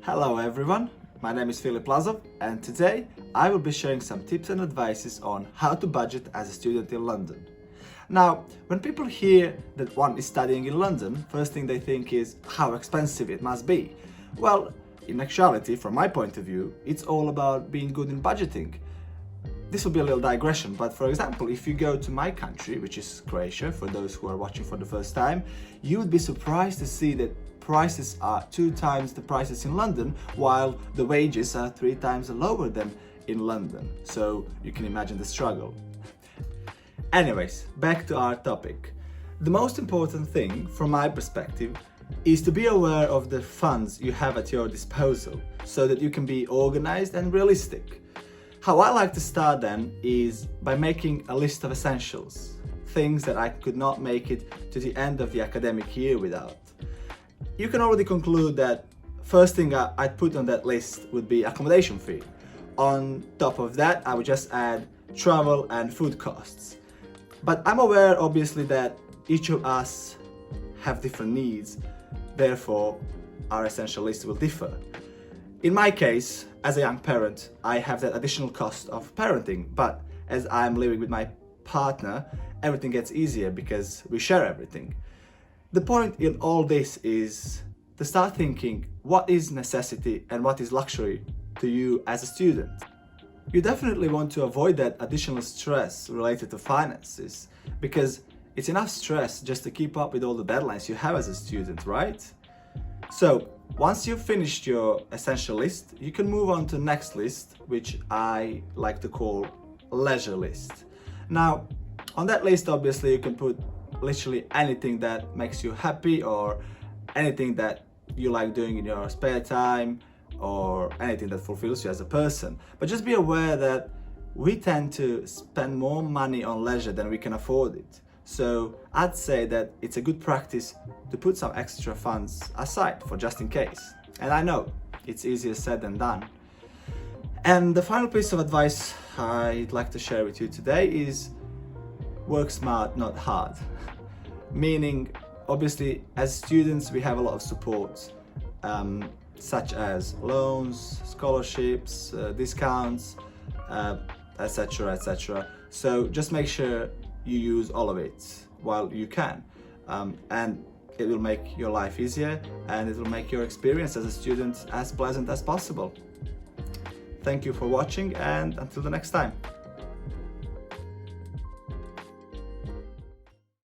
Hello everyone, my name is Filip and today I will be sharing some tips and advices on how to budget as a student in London. Now, when people hear that one is studying in London, first thing they think is how expensive it must be. Well, in actuality, from my point of view, it's all about being good in budgeting. This will be a little digression, but for example, if you go to my country, which is Croatia, for those who are watching for the first time, you would be surprised to see that prices are 2 times the prices in London, while the wages are 3 times lower than in London. So you can imagine the struggle. Anyways, back to our topic. The most important thing, from my perspective, is to be aware of the funds you have at your disposal, so that you can be organized and realistic. How I like to start then is by making a list of essentials, things that I could not make it to the end of the academic year without. You can already conclude that first thing I'd put on that list would be accommodation fee. On top of that, I would just add travel and food costs. But I'm aware obviously that each of us have different needs, therefore our essential list will differ. In my case, as a young parent, I have that additional cost of parenting, but as I'm living with my partner, everything gets easier because we share everything. The point in all this is to start thinking what is necessity and what is luxury to you as a student. You definitely want to avoid that additional stress related to finances, because it's enough stress just to keep up with all the deadlines you have as a student, right? So once you've finished your essential list, you can move on to the next list, which I like to call leisure list. Now, on that list, obviously, you can put literally anything that makes you happy or anything that you like doing in your spare time or anything that fulfills you as a person. But just be aware that we tend to spend more money on leisure than we can afford it. So I'd say that it's a good practice to put some extra funds aside for just in case. And I know it's easier said than done. And the final piece of advice I'd like to share with you today is work smart, not hard. Meaning, obviously, as students, we have a lot of support, such as loans, scholarships, discounts, etc., etc. So just make sure you use all of it while you can, and it will make your life easier and it will make your experience as a student as pleasant as possible. Thank you for watching, and until the next time.